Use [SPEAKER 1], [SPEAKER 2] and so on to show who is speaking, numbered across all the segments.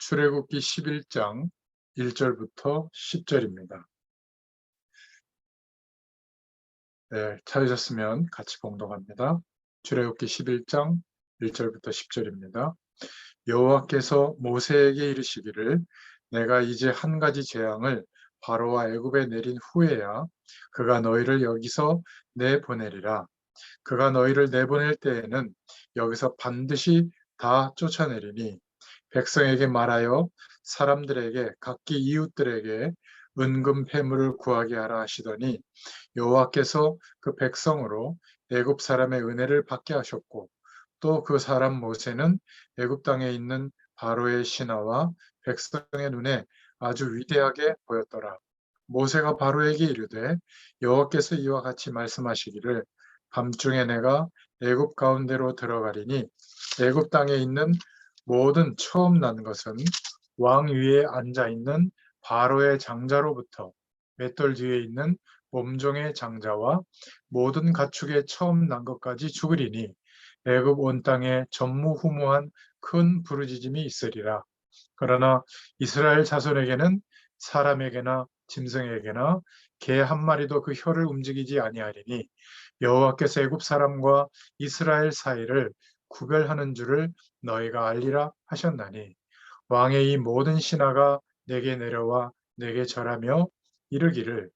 [SPEAKER 1] 출애굽기 11장 1절부터 10절입니다. 네, 찾으셨으면 같이 봉독합니다. 출애굽기 11장 1절부터 10절입니다. 여호와께서 모세에게 이르시기를 내가 이제 한 가지 재앙을 바로와 애굽에 내린 후에야 그가 너희를 여기서 내보내리라. 그가 너희를 내보낼 때에는 여기서 반드시 다 쫓아내리니 백성에게 말하여 사람들에게 각기 이웃들에게 은금 패물을 구하게 하라 하시더니 여호와께서 그 백성으로 애굽 사람의 은혜를 받게 하셨고 또 그 사람 모세는 애굽 땅에 있는 바로의 신하와 백성의 눈에 아주 위대하게 보였더라. 모세가 바로에게 이르되 여호와께서 이와 같이 말씀하시기를 밤중에 내가 애굽 가운데로 들어가리니 애굽 땅에 있는 모든 처음 난 것은 왕 위에 앉아 있는 바로의 장자로부터 맷돌 뒤에 있는 몸종의 장자와 모든 가축의 처음 난 것까지 죽으리니 애굽 온 땅에 전무후무한 큰 부르짖음이 있으리라. 그러나 이스라엘 자손에게는 사람에게나 짐승에게나 개 한 마리도 그 혀를 움직이지 아니하리니 여호와께서 애굽 사람과 이스라엘 사이를 구별하는 줄을 너희가 알리라 하셨나니 왕의 이 모든 신하가 내게 내려와 내게 절하며 이르기를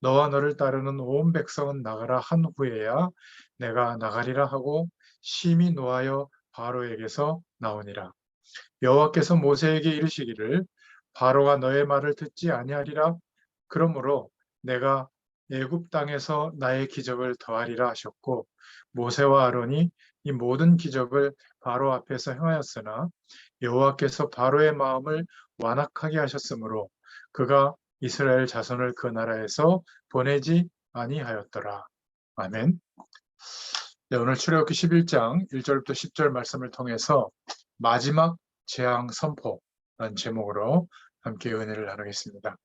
[SPEAKER 1] 너와 너를 따르는 온 백성은 나가라 한 후에야 내가 나가리라 하고 심히 노하여 바로에게서 나오니라. 여호와께서 모세에게 이르시기를 바로가 너의 말을 듣지 아니하리라. 그러므로 내가 애굽 땅에서 나의 기적을 더하리라 하셨고 모세와 아론이 이 모든 기적을 바로 앞에서 행하였으나 여호와께서 바로의 마음을 완악하게 하셨으므로 그가 이스라엘 자손을 그 나라에서 보내지 아니하였더라. 아멘. 네, 오늘 출애굽기 11장 1절부터 10절 말씀을 통해서 마지막 재앙 선포라는 제목으로 함께 은혜를 나누겠습니다.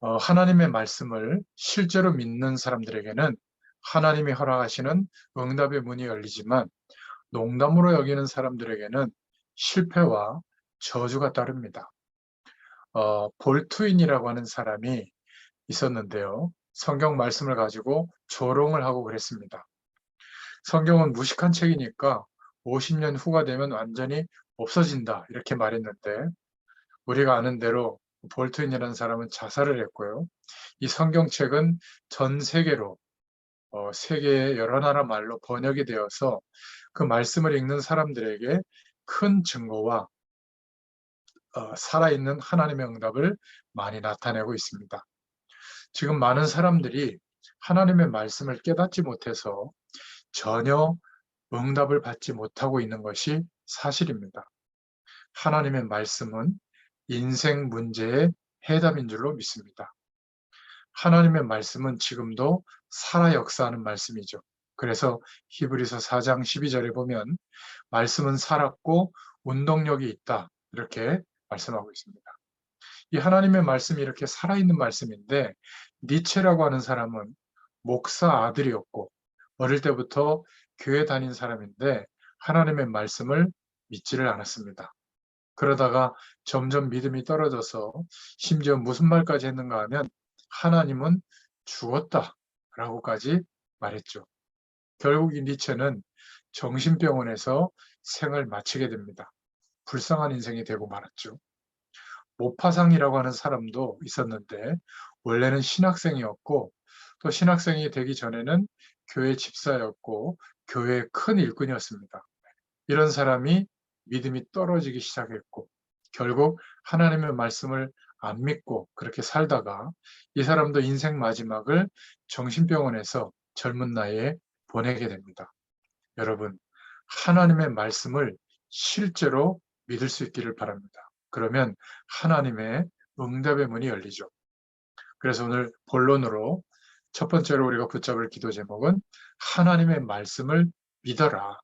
[SPEAKER 1] 하나님의 말씀을 실제로 믿는 사람들에게는 하나님이 허락하시는 응답의 문이 열리지만 농담으로 여기는 사람들에게는 실패와 저주가 따릅니다. 볼트윈이라고 하는 사람이 있었는데요. 성경 말씀을 가지고 조롱을 하고 그랬습니다. 성경은 무식한 책이니까 50년 후가 되면 완전히 없어진다 이렇게 말했는데 우리가 아는 대로 볼트윈이라는 사람은 자살을 했고요. 이 성경책은 전 세계로 세계의 여러 나라 말로 번역이 되어서 그 말씀을 읽는 사람들에게 큰 증거와 살아있는 하나님의 응답을 많이 나타내고 있습니다. 지금 많은 사람들이 하나님의 말씀을 깨닫지 못해서 전혀 응답을 받지 못하고 있는 것이 사실입니다. 하나님의 말씀은 인생 문제의 해답인 줄로 믿습니다. 하나님의 말씀은 지금도 살아 역사하는 말씀이죠. 그래서 히브리서 4장 12절에 보면 말씀은 살았고 운동력이 있다 이렇게 말씀하고 있습니다. 이 하나님의 말씀이 이렇게 살아있는 말씀인데 니체라고 하는 사람은 목사 아들이었고 어릴 때부터 교회 다닌 사람인데 하나님의 말씀을 믿지를 않았습니다. 그러다가 점점 믿음이 떨어져서 심지어 무슨 말까지 했는가 하면 하나님은 죽었다라고까지 말했죠. 결국 이 니체는 정신병원에서 생을 마치게 됩니다. 불쌍한 인생이 되고 말았죠. 모파상이라고 하는 사람도 있었는데 원래는 신학생이었고 또 신학생이 되기 전에는 교회 집사였고 교회의 큰 일꾼이었습니다. 이런 사람이 믿음이 떨어지기 시작했고 결국 하나님의 말씀을 안 믿고 그렇게 살다가 이 사람도 인생 마지막을 정신병원에서 젊은 나이에 보내게 됩니다. 여러분, 하나님의 말씀을 실제로 믿을 수 있기를 바랍니다. 그러면 하나님의 응답의 문이 열리죠. 그래서 오늘 본론으로 첫 번째로 우리가 붙잡을 기도 제목은 하나님의 말씀을 믿어라.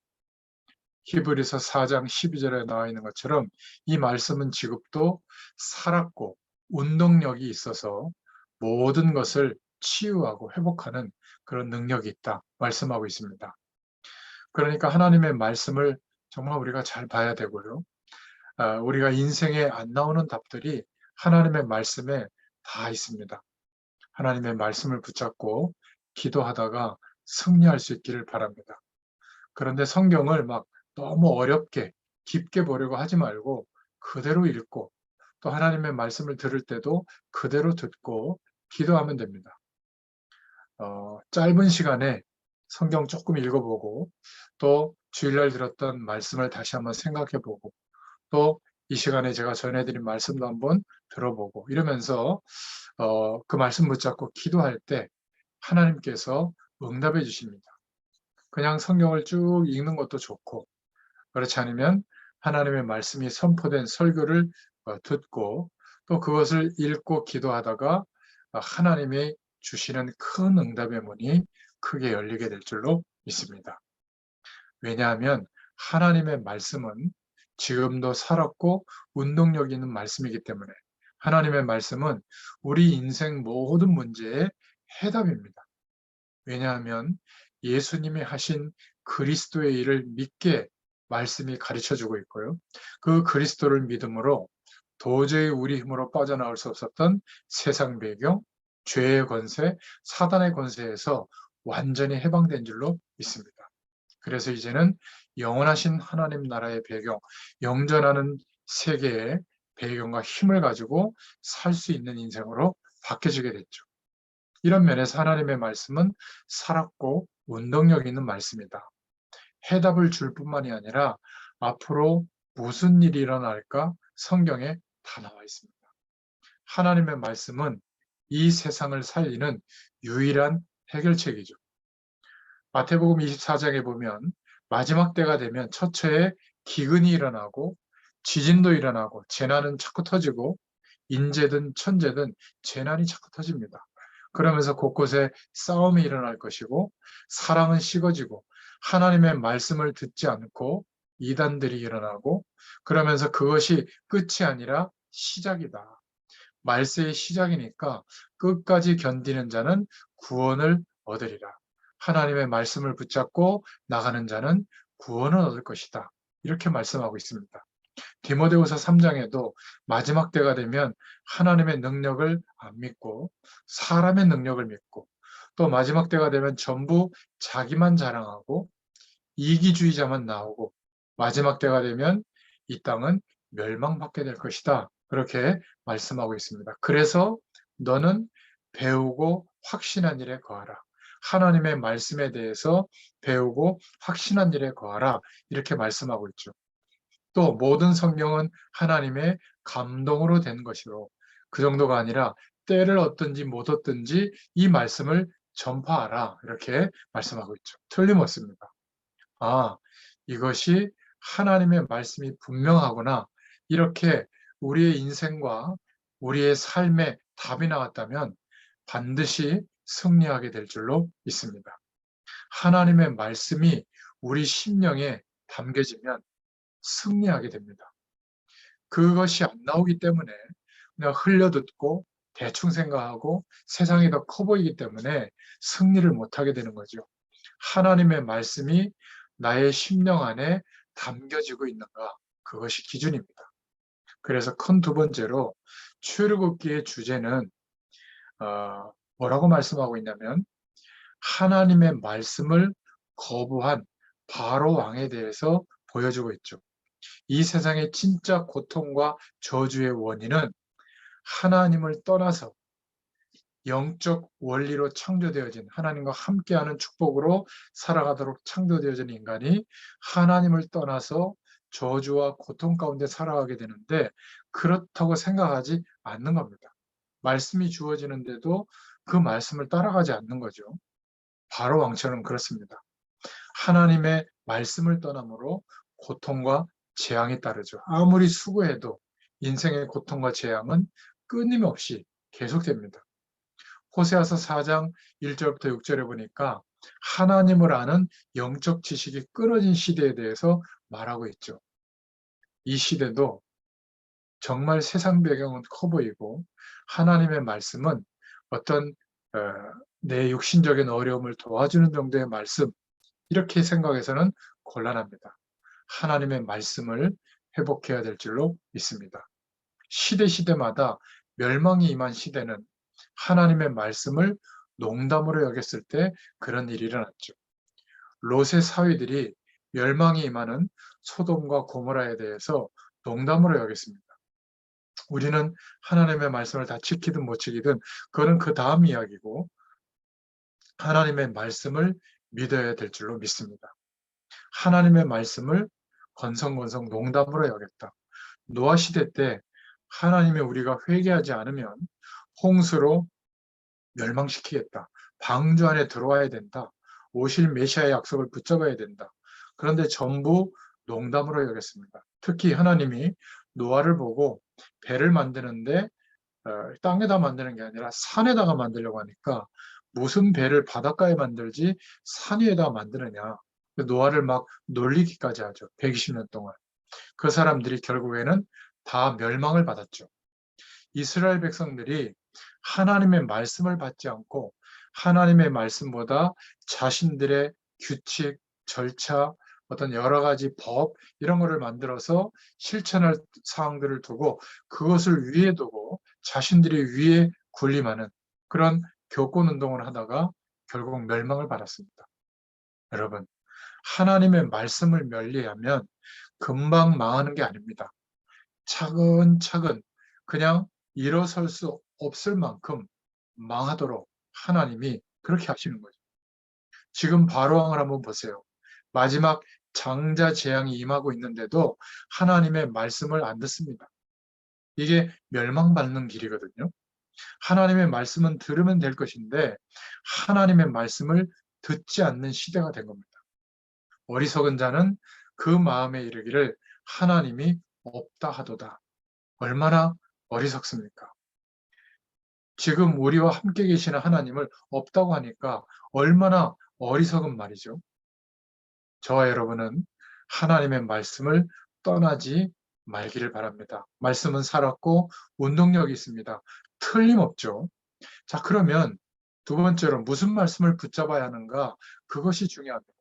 [SPEAKER 1] 히브리서 4장 12절에 나와 있는 것처럼 이 말씀은 지금도 살았고 운동력이 있어서 모든 것을 치유하고 회복하는 그런 능력이 있다 말씀하고 있습니다. 그러니까 하나님의 말씀을 정말 우리가 잘 봐야 되고요. 우리가 인생에 안 나오는 답들이 하나님의 말씀에 다 있습니다. 하나님의 말씀을 붙잡고 기도하다가 승리할 수 있기를 바랍니다. 그런데 성경을 막 너무 어렵게 깊게 보려고 하지 말고 그대로 읽고 또 하나님의 말씀을 들을 때도 그대로 듣고 기도하면 됩니다. 짧은 시간에 성경 조금 읽어보고 또 주일날 들었던 말씀을 다시 한번 생각해보고 또 이 시간에 제가 전해드린 말씀도 한번 들어보고 이러면서 그 말씀 붙잡고 기도할 때 하나님께서 응답해 주십니다. 그냥 성경을 쭉 읽는 것도 좋고 그렇지 않으면 하나님의 말씀이 선포된 설교를 듣고 또 그것을 읽고 기도하다가 하나님이 주시는 큰 응답의 문이 크게 열리게 될 줄로 믿습니다. 왜냐하면 하나님의 말씀은 지금도 살았고 운동력 있는 말씀이기 때문에 하나님의 말씀은 우리 인생 모든 문제의 해답입니다. 왜냐하면 예수님이 하신 그리스도의 일을 믿게 말씀이 가르쳐주고 있고요. 그 그리스도를 믿음으로 도저히 우리 힘으로 빠져나올 수 없었던 세상 배경, 죄의 권세, 사단의 권세에서 완전히 해방된 줄로 믿습니다. 그래서 이제는 영원하신 하나님 나라의 배경, 영전하는 세계의 배경과 힘을 가지고 살 수 있는 인생으로 바뀌어지게 됐죠. 이런 면에서 하나님의 말씀은 살았고 운동력 있는 말씀이다. 해답을 줄 뿐만이 아니라 앞으로 무슨 일이 일어날까 성경에 다 나와 있습니다. 하나님의 말씀은 이 세상을 살리는 유일한 해결책이죠. 마태복음 24장에 보면 마지막 때가 되면 처처에 기근이 일어나고 지진도 일어나고 재난은 자꾸 터지고 인재든 천재든 재난이 자꾸 터집니다. 그러면서 곳곳에 싸움이 일어날 것이고 사랑은 식어지고 하나님의 말씀을 듣지 않고 이단들이 일어나고 그러면서 그것이 끝이 아니라 시작이다. 말세의 시작이니까 끝까지 견디는 자는 구원을 얻으리라. 하나님의 말씀을 붙잡고 나가는 자는 구원을 얻을 것이다. 이렇게 말씀하고 있습니다. 디모데후서 3장에도 마지막 때가 되면 하나님의 능력을 안 믿고 사람의 능력을 믿고 또 마지막 때가 되면 전부 자기만 자랑하고 이기주의자만 나오고 마지막 때가 되면 이 땅은 멸망받게 될 것이다. 그렇게 말씀하고 있습니다. 그래서 너는 배우고 확신한 일에 거하라. 하나님의 말씀에 대해서 배우고 확신한 일에 거하라. 이렇게 말씀하고 있죠. 또 모든 성경은 하나님의 감동으로 된 것이로 그 정도가 아니라 때를 얻든지 못 얻든지 이 말씀을 전파하라. 이렇게 말씀하고 있죠. 틀림없습니다. 아, 이것이 하나님의 말씀이 분명하구나. 이렇게 우리의 인생과 우리의 삶에 답이 나왔다면 반드시 승리하게 될 줄로 믿습니다. 하나님의 말씀이 우리 심령에 담겨지면 승리하게 됩니다. 그것이 안 나오기 때문에 그냥 흘려듣고 대충 생각하고 세상이 더 커 보이기 때문에 승리를 못하게 되는 거죠. 하나님의 말씀이 나의 심령 안에 담겨지고 있는가? 그것이 기준입니다. 그래서 큰 두 번째로 출애굽기의 주제는 뭐라고 말씀하고 있냐면 하나님의 말씀을 거부한 바로 왕에 대해서 보여주고 있죠. 이 세상의 진짜 고통과 저주의 원인은 하나님을 떠나서 영적 원리로 창조되어진 하나님과 함께하는 축복으로 살아가도록 창조되어진 인간이 하나님을 떠나서 저주와 고통 가운데 살아가게 되는데 그렇다고 생각하지 않는 겁니다. 말씀이 주어지는데도 그 말씀을 따라가지 않는 거죠. 바로 왕처럼 그렇습니다. 하나님의 말씀을 떠남으로 고통과 재앙이 따르죠. 아무리 수고해도 인생의 고통과 재앙은 끊임없이 계속됩니다. 호세아서 4장 1절부터 6절에 보니까 하나님을 아는 영적 지식이 끊어진 시대에 대해서 말하고 있죠. 이 시대도 정말 세상 배경은 커 보이고 하나님의 말씀은 어떤 내 육신적인 어려움을 도와주는 정도의 말씀 이렇게 생각해서는 곤란합니다. 하나님의 말씀을 회복해야 될 줄로 믿습니다. 시대마다 멸망이 임한 시대는 하나님의 말씀을 농담으로 여겼을 때 그런 일이 일어났죠. 롯의 사위들이 멸망이 임하는 소돔과 고모라에 대해서 농담으로 여겼습니다. 우리는 하나님의 말씀을 다 지키든 못 지키든 그거는 그 다음 이야기고, 하나님의 말씀을 믿어야 될 줄로 믿습니다. 하나님의 말씀을 건성건성 농담으로 여겼다. 노아 시대 때 하나님의 우리가 회개하지 않으면 홍수로 멸망시키겠다. 방주 안에 들어와야 된다. 오실 메시아의 약속을 붙잡아야 된다. 그런데 전부 농담으로 여겼습니다. 특히 하나님이 노아를 보고 배를 만드는데 땅에다 만드는 게 아니라 산에다가 만들려고 하니까 무슨 배를 바닷가에 만들지 산 위에다 만드느냐. 노아를 막 놀리기까지 하죠. 120년 동안. 그 사람들이 결국에는 다 멸망을 받았죠. 이스라엘 백성들이 하나님의 말씀을 받지 않고 하나님의 말씀보다 자신들의 규칙, 절차, 어떤 여러 가지 법 이런 거를 만들어서 실천할 사항들을 두고 그것을 위에 두고 자신들이 위에 군림하는 그런 교권 운동을 하다가 결국 멸망을 받았습니다. 여러분, 하나님의 말씀을 멸리하면 금방 망하는 게 아닙니다. 차근차근 그냥 일어설 수 없을 만큼 망하도록 하나님이 그렇게 하시는 거죠. 지금 바로왕을 한번 보세요. 마지막 장자 재앙이 임하고 있는데도 하나님의 말씀을 안 듣습니다. 이게 멸망받는 길이거든요. 하나님의 말씀은 들으면 될 것인데 하나님의 말씀을 듣지 않는 시대가 된 겁니다. 어리석은 자는 그 마음에 이르기를 하나님이 없다 하도다. 얼마나 어리석습니까? 지금 우리와 함께 계시는 하나님을 없다고 하니까 얼마나 어리석은 말이죠. 저와 여러분은 하나님의 말씀을 떠나지 말기를 바랍니다. 말씀은 살았고 운동력이 있습니다. 틀림없죠. 자, 그러면 두 번째로 무슨 말씀을 붙잡아야 하는가? 그것이 중요합니다.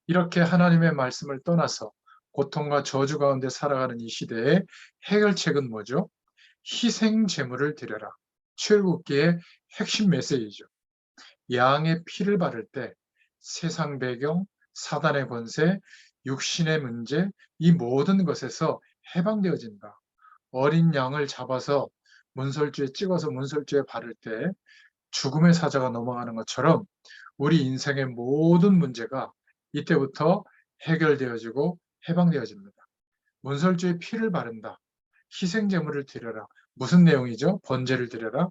[SPEAKER 1] 이렇게 하나님의 말씀을 떠나서 고통과 저주 가운데 살아가는 이 시대의 해결책은 뭐죠? 희생 제물을 드려라. 출애굽기의 핵심 메시지죠. 양의 피를 바를 때 세상 배경, 사단의 권세, 육신의 문제, 이 모든 것에서 해방되어진다. 어린 양을 잡아서 문설주에 찍어서 문설주에 바를 때 죽음의 사자가 넘어가는 것처럼 우리 인생의 모든 문제가 이때부터 해결되어지고 해방되어집니다. 문설주에 피를 바른다. 희생제물을 드려라. 무슨 내용이죠? 번제를 드려라.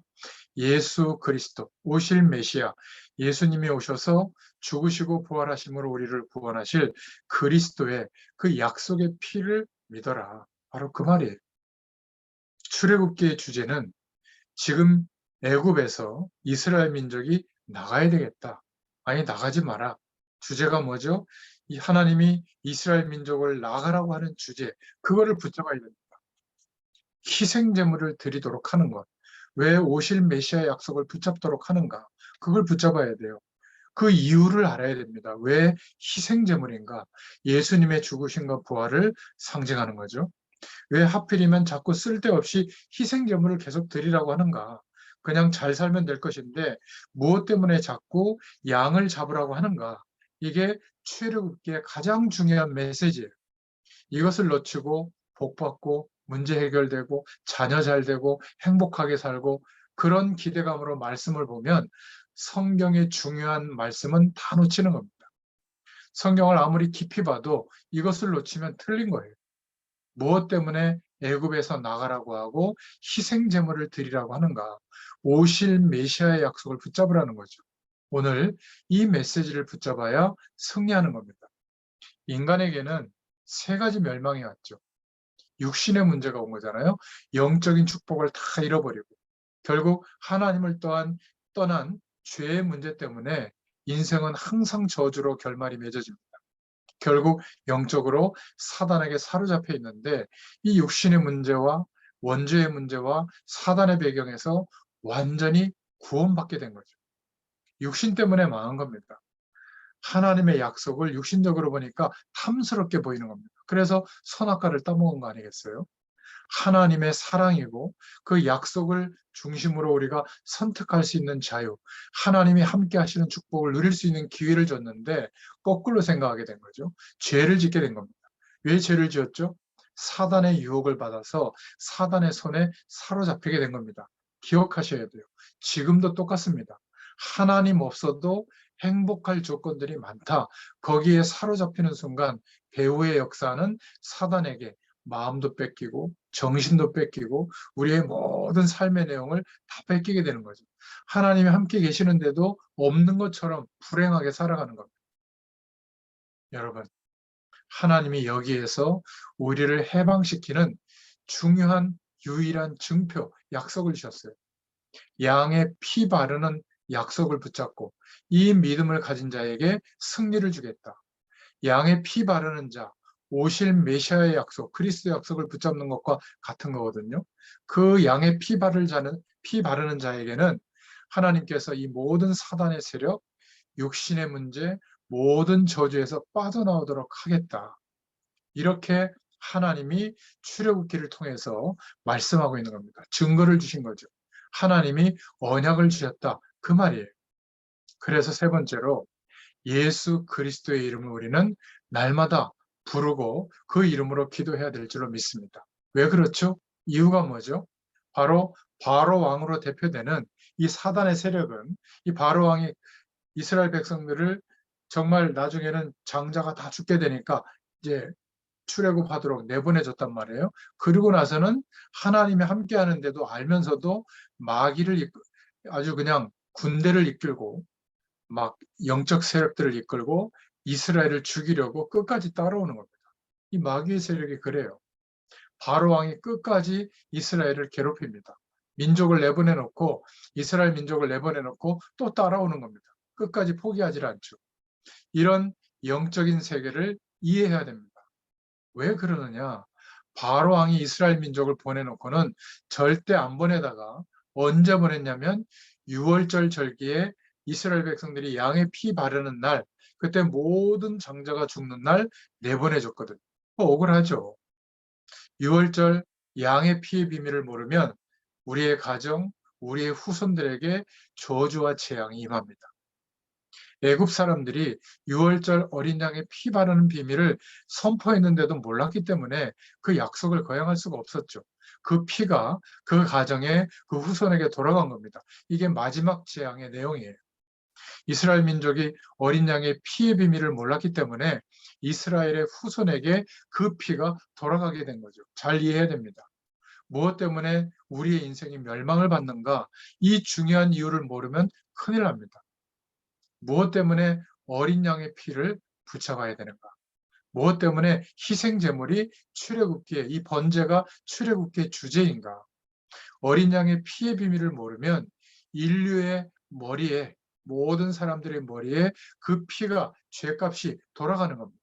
[SPEAKER 1] 예수 그리스도, 오실 메시아, 예수님이 오셔서 죽으시고 부활하심으로 우리를 구원하실 그리스도의 그 약속의 피를 믿어라. 바로 그 말이에요. 출애굽기의 주제는 지금 애굽에서 이스라엘 민족이 나가야 되겠다. 아니 나가지 마라. 주제가 뭐죠? 이 하나님이 이스라엘 민족을 나가라고 하는 주제, 그거를 붙잡아야 됩니다. 희생제물을 드리도록 하는 것. 왜 오실 메시아 약속을 붙잡도록 하는가? 그걸 붙잡아야 돼요. 그 이유를 알아야 됩니다. 왜 희생제물인가? 예수님의 죽으심과 부활을 상징하는 거죠. 왜 하필이면 자꾸 쓸데없이 희생제물을 계속 드리라고 하는가? 그냥 잘 살면 될 것인데 무엇 때문에 자꾸 양을 잡으라고 하는가? 이게 출애굽기의 가장 중요한 메시지예요. 이것을 놓치고 복받고 문제 해결되고 자녀 잘 되고 행복하게 살고 그런 기대감으로 말씀을 보면 성경의 중요한 말씀은 다 놓치는 겁니다. 성경을 아무리 깊이 봐도 이것을 놓치면 틀린 거예요. 무엇 때문에 애굽에서 나가라고 하고 희생 제물을 드리라고 하는가? 오실 메시아의 약속을 붙잡으라는 거죠. 오늘 이 메시지를 붙잡아야 승리하는 겁니다. 인간에게는 세 가지 멸망이 왔죠. 육신의 문제가 온 거잖아요. 영적인 축복을 다 잃어버리고 결국 하나님을 떠난 죄의 문제 때문에 인생은 항상 저주로 결말이 맺어집니다. 결국 영적으로 사단에게 사로잡혀 있는데 이 육신의 문제와 원죄의 문제와 사단의 배경에서 완전히 구원받게 된 거죠. 육신 때문에 망한 겁니다. 하나님의 약속을 육신적으로 보니까 탐스럽게 보이는 겁니다. 그래서 선악과를 따먹은 거 아니겠어요? 하나님의 사랑이고 그 약속을 중심으로 우리가 선택할 수 있는 자유, 하나님이 함께 하시는 축복을 누릴 수 있는 기회를 줬는데 거꾸로 생각하게 된 거죠. 죄를 짓게 된 겁니다. 왜 죄를 지었죠? 사단의 유혹을 받아서 사단의 손에 사로잡히게 된 겁니다. 기억하셔야 돼요. 지금도 똑같습니다. 하나님 없어도 행복할 조건들이 많다. 거기에 사로잡히는 순간 배후의 역사는 사단에게 마음도 뺏기고 정신도 뺏기고 우리의 모든 삶의 내용을 다 뺏기게 되는 거죠. 하나님이 함께 계시는데도 없는 것처럼 불행하게 살아가는 겁니다. 여러분, 하나님이 여기에서 우리를 해방시키는 중요한 유일한 증표, 약속을 주셨어요. 양의 피 바르는 약속을 붙잡고 이 믿음을 가진 자에게 승리를 주겠다. 양의 피 바르는 자, 오실 메시아의 약속, 그리스도의 약속을 붙잡는 것과 같은 거거든요. 그 양의 피 바르는 자에게는 하나님께서 이 모든 사단의 세력, 육신의 문제, 모든 저주에서 빠져나오도록 하겠다. 이렇게 하나님이 출애굽기를 통해서 말씀하고 있는 겁니다. 증거를 주신 거죠. 하나님이 언약을 주셨다. 그 말이에요. 그래서 세 번째로 예수 그리스도의 이름을 우리는 날마다 부르고 그 이름으로 기도해야 될 줄로 믿습니다. 왜 그렇죠? 이유가 뭐죠? 바로 왕으로 대표되는 이 사단의 세력은 이 바로 왕이 이스라엘 백성들을 정말 나중에는 장자가 다 죽게 되니까 이제 출애굽하도록 내보내줬단 말이에요. 그리고 나서는 하나님이 함께 하는데도 알면서도 마귀를 아주 그냥 군대를 이끌고 막 영적 세력들을 이끌고 이스라엘을 죽이려고 끝까지 따라오는 겁니다. 이 마귀의 세력이 그래요. 바로 왕이 끝까지 이스라엘을 괴롭힙니다. 민족을 내보내놓고 이스라엘 민족을 내보내놓고 또 따라오는 겁니다. 끝까지 포기하지 않죠. 이런 영적인 세계를 이해해야 됩니다. 왜 그러느냐? 바로 왕이 이스라엘 민족을 보내놓고는 절대 안 보내다가 언제 보냈냐면 6월절 절기에 이스라엘 백성들이 양의 피 바르는 날, 그때 모든 장자가 죽는 날 내보내줬거든요. 억울하죠. 6월절 양의 피의 비밀을 모르면 우리의 가정, 우리의 후손들에게 저주와 재앙이 임합니다. 애굽 사람들이 6월절 어린 양의 피 바르는 비밀을 선포했는데도 몰랐기 때문에 그 약속을 거행할 수가 없었죠. 그 피가 그 가정에 그 후손에게 돌아간 겁니다. 이게 마지막 재앙의 내용이에요. 이스라엘 민족이 어린 양의 피의 비밀을 몰랐기 때문에 이스라엘의 후손에게 그 피가 돌아가게 된 거죠. 잘 이해해야 됩니다. 무엇 때문에 우리의 인생이 멸망을 받는가? 이 중요한 이유를 모르면 큰일 납니다. 무엇 때문에 어린 양의 피를 붙여가야 되는가? 무엇 때문에 희생 제물이 출애굽기에 이 번제가 출애굽기의 주제인가? 어린 양의 피의 비밀을 모르면 인류의 머리에 모든 사람들의 머리에 그 피가 죄값이 돌아가는 겁니다.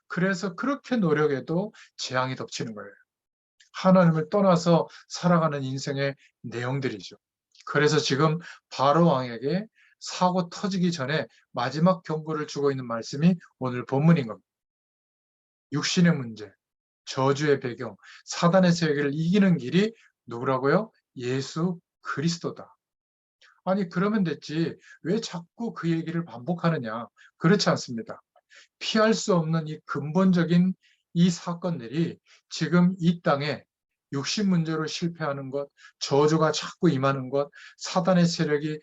[SPEAKER 1] 그래서 그렇게 노력해도 재앙이 덮치는 거예요. 하나님을 떠나서 살아가는 인생의 내용들이죠. 그래서 지금 바로 왕에게 사고 터지기 전에 마지막 경고를 주고 있는 말씀이 오늘 본문인 겁니다. 육신의 문제, 저주의 배경, 사단의 세계를 이기는 길이 누구라고요? 예수 그리스도다. 아니 그러면 됐지. 왜 자꾸 그 얘기를 반복하느냐? 그렇지 않습니다. 피할 수 없는 이 근본적인 이 사건들이 지금 이 땅에 육신 문제로 실패하는 것, 저주가 자꾸 임하는 것, 사단의 세력이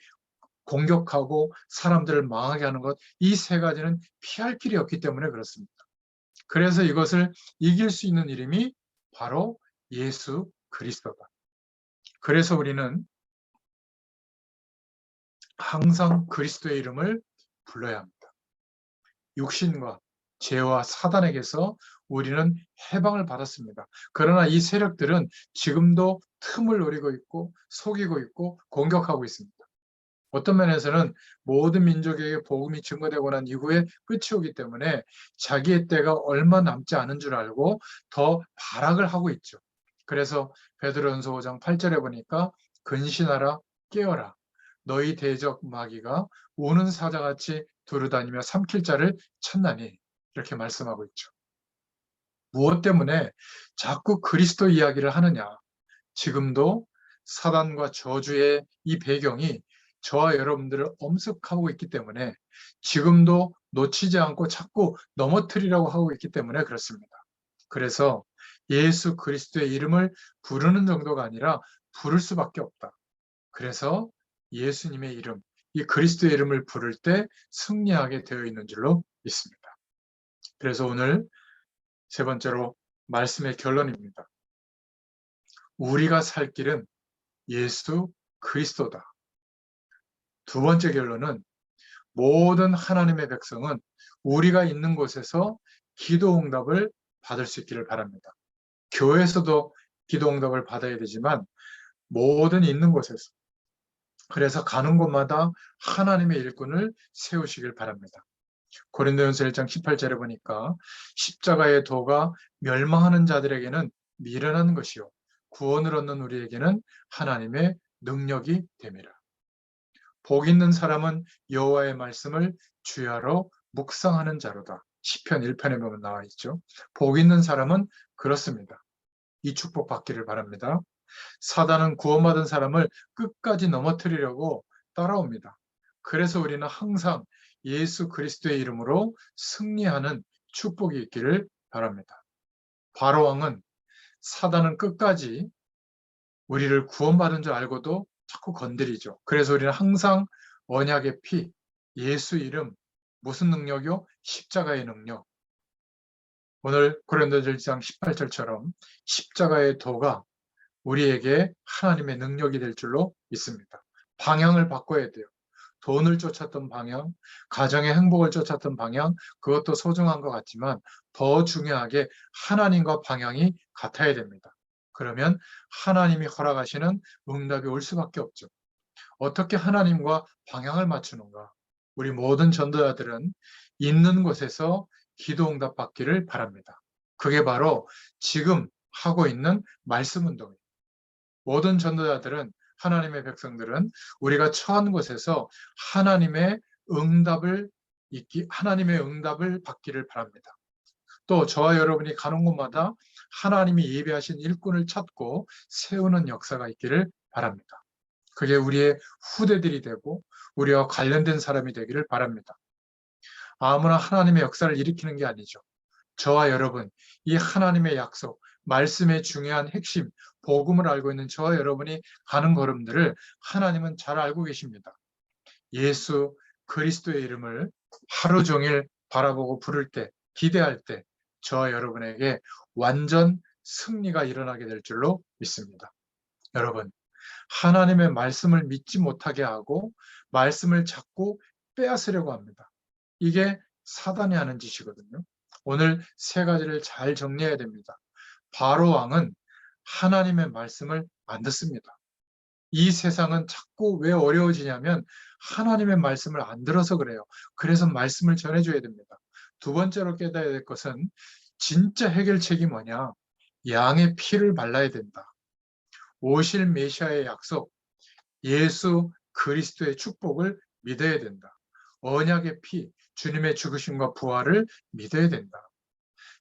[SPEAKER 1] 공격하고 사람들을 망하게 하는 것, 이 세 가지는 피할 길이 없기 때문에 그렇습니다. 그래서 이것을 이길 수 있는 이름이 바로 예수 그리스도다. 그래서 우리는 항상 그리스도의 이름을 불러야 합니다. 육신과 죄와 사단에게서 우리는 해방을 받았습니다. 그러나 이 세력들은 지금도 틈을 노리고 있고 속이고 있고 공격하고 있습니다. 어떤 면에서는 모든 민족에게 복음이 증거되고 난 이후에 끝이 오기 때문에 자기의 때가 얼마 남지 않은 줄 알고 더 발악을 하고 있죠. 그래서 베드로전서 5장 8절에 보니까 근신하라 깨어라 너희 대적 마귀가 우는 사자같이 두루다니며 삼킬 자를 찾나니 이렇게 말씀하고 있죠. 무엇 때문에 자꾸 그리스도 이야기를 하느냐? 지금도 사단과 저주의 이 배경이 저와 여러분들을 엄습하고 있기 때문에 지금도 놓치지 않고 자꾸 넘어뜨리려고 하고 있기 때문에 그렇습니다. 그래서 예수 그리스도의 이름을 부르는 정도가 아니라 부를 수밖에 없다. 그래서 예수님의 이름, 이 그리스도의 이름을 부를 때 승리하게 되어 있는 줄로 믿습니다. 그래서 오늘 세 번째로 말씀의 결론입니다. 우리가 살 길은 예수 그리스도다. 두 번째 결론은 모든 하나님의 백성은 우리가 있는 곳에서 기도 응답을 받을 수 있기를 바랍니다. 교회에서도 기도 응답을 받아야 되지만 모든 있는 곳에서, 그래서 가는 곳마다 하나님의 일꾼을 세우시길 바랍니다. 고린도전서 1장 18절에 보니까 십자가의 도가 멸망하는 자들에게는 미련한 것이요 구원을 얻는 우리에게는 하나님의 능력이 됨이라. 복 있는 사람은 여호와의 말씀을 주야로 묵상하는 자로다. 시편 1편에 보면 나와 있죠. 복 있는 사람은 그렇습니다. 이 축복 받기를 바랍니다. 사단은 구원받은 사람을 끝까지 넘어뜨리려고 따라옵니다. 그래서 우리는 항상 예수 그리스도의 이름으로 승리하는 축복이 있기를 바랍니다. 바로왕은 사단은 끝까지 우리를 구원받은 줄 알고도 자꾸 건드리죠. 그래서 우리는 항상 언약의 피, 예수 이름, 무슨 능력이요? 십자가의 능력. 오늘 고린도전서 1장 18절처럼 십자가의 도가 우리에게 하나님의 능력이 될 줄로 믿습니다. 방향을 바꿔야 돼요. 돈을 쫓았던 방향, 가정의 행복을 쫓았던 방향, 그것도 소중한 것 같지만 더 중요하게 하나님과 방향이 같아야 됩니다. 그러면 하나님이 허락하시는 응답이 올 수밖에 없죠. 어떻게 하나님과 방향을 맞추는가? 우리 모든 전도자들은 있는 곳에서 기도 응답 받기를 바랍니다. 그게 바로 지금 하고 있는 말씀 운동이에요. 모든 전도자들은 하나님의 백성들은 우리가 처한 곳에서 하나님의 응답을 받기를 바랍니다. 또 저와 여러분이 가는 곳마다 하나님이 예비하신 일꾼을 찾고 세우는 역사가 있기를 바랍니다. 그게 우리의 후대들이 되고 우리와 관련된 사람이 되기를 바랍니다. 아무나 하나님의 역사를 일으키는 게 아니죠. 저와 여러분, 이 하나님의 약속, 말씀의 중요한 핵심, 복음을 알고 있는 저와 여러분이 가는 걸음들을 하나님은 잘 알고 계십니다. 예수 그리스도의 이름을 하루 종일 바라보고 부를 때, 기대할 때 저와 여러분에게 완전 승리가 일어나게 될 줄로 믿습니다. 여러분, 하나님의 말씀을 믿지 못하게 하고 말씀을 자꾸 빼앗으려고 합니다. 이게 사단이 하는 짓이거든요. 오늘 세 가지를 잘 정리해야 됩니다. 바로 왕은 하나님의 말씀을 안 듣습니다. 이 세상은 자꾸 왜 어려워지냐면 하나님의 말씀을 안 들어서 그래요. 그래서 말씀을 전해줘야 됩니다. 두 번째로 깨달아야 될 것은 진짜 해결책이 뭐냐? 양의 피를 발라야 된다. 오실 메시아의 약속, 예수 그리스도의 축복을 믿어야 된다. 언약의 피, 주님의 죽으심과 부활을 믿어야 된다.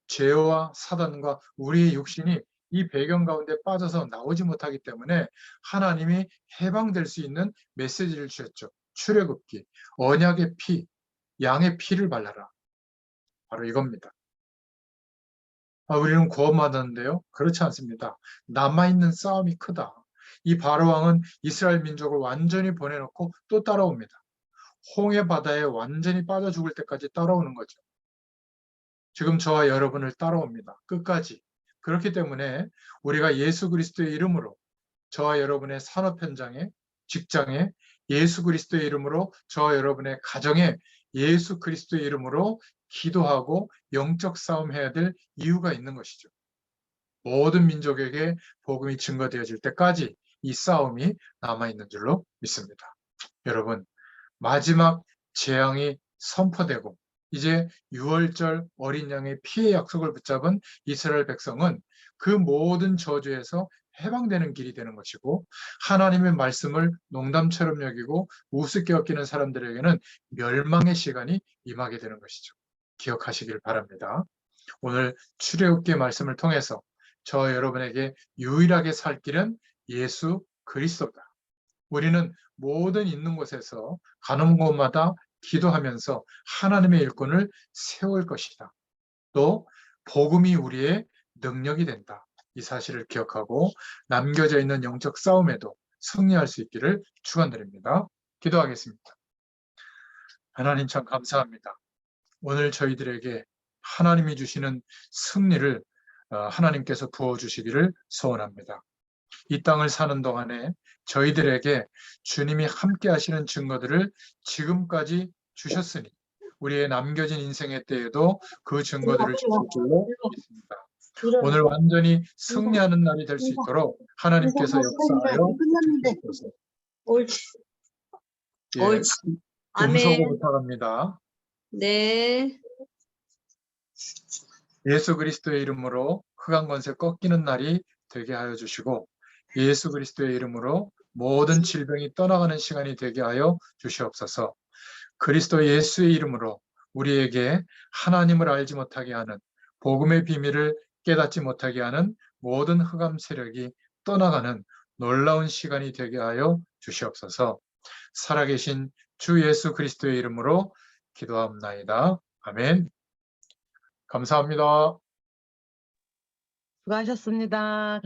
[SPEAKER 1] 죄와 사단과 우리의 육신이 이 배경 가운데 빠져서 나오지 못하기 때문에 하나님이 해방될 수 있는 메시지를 주셨죠. 출애굽기, 언약의 피, 양의 피를 발라라. 바로 이겁니다. 우리는 구원받았는데요. 그렇지 않습니다. 남아있는 싸움이 크다. 이 바로왕은 이스라엘 민족을 완전히 보내놓고 또 따라옵니다. 홍해 바다에 완전히 빠져 죽을 때까지 따라오는 거죠. 지금 저와 여러분을 따라옵니다. 끝까지. 그렇기 때문에 우리가 예수 그리스도의 이름으로 저와 여러분의 산업 현장에, 직장에, 예수 그리스도의 이름으로 저와 여러분의 가정에 예수 그리스도의 이름으로 기도하고 영적 싸움해야 될 이유가 있는 것이죠. 모든 민족에게 복음이 증거되어질 때까지 이 싸움이 남아있는 줄로 믿습니다. 여러분, 마지막 재앙이 선포되고 이제 6월절 어린 양의 피의 약속을 붙잡은 이스라엘 백성은 그 모든 저주에서 해방되는 길이 되는 것이고 하나님의 말씀을 농담처럼 여기고 우습게 여기는 사람들에게는 멸망의 시간이 임하게 되는 것이죠. 기억하시길 바랍니다. 오늘 출애굽기 말씀을 통해서 저 여러분에게 유일하게 살 길은 예수 그리스도다. 우리는 모든 있는 곳에서 가는 곳마다 기도하면서 하나님의 일꾼을 세울 것이다. 또 복음이 우리의 능력이 된다. 이 사실을 기억하고 남겨져 있는 영적 싸움에도 승리할 수 있기를 축원드립니다. 기도하겠습니다. 하나님 참 감사합니다. 오늘 저희들에게 하나님이 주시는 승리를 하나님께서 부어주시기를 소원합니다. 이 땅을 사는 동안에 저희들에게 주님이 함께 하시는 증거들을 지금까지 주셨으니 우리의 남겨진 인생의 때에도 그 증거들을 주실 줄로 믿습니다. 오늘 완전히 승리하는 날이 될 수 있도록 하나님께서 역사하여 주시옵소서.
[SPEAKER 2] 옳지.
[SPEAKER 1] 음소거
[SPEAKER 2] 아멘.
[SPEAKER 1] 부탁합니다.
[SPEAKER 2] 네.
[SPEAKER 1] 예수 그리스도의 이름으로 흑암 권세 꺾이는 날이 되게 하여 주시고 예수 그리스도의 이름으로 모든 질병이 떠나가는 시간이 되게 하여 주시옵소서. 그리스도 예수의 이름으로 우리에게 하나님을 알지 못하게 하는 복음의 비밀을 깨닫지 못하게 하는 모든 흑암 세력이 떠나가는 놀라운 시간이 되게 하여 주시옵소서. 살아계신 주 예수 그리스도의 이름으로 기도합나이다. 아멘. 감사합니다.
[SPEAKER 3] 수고하셨습니다.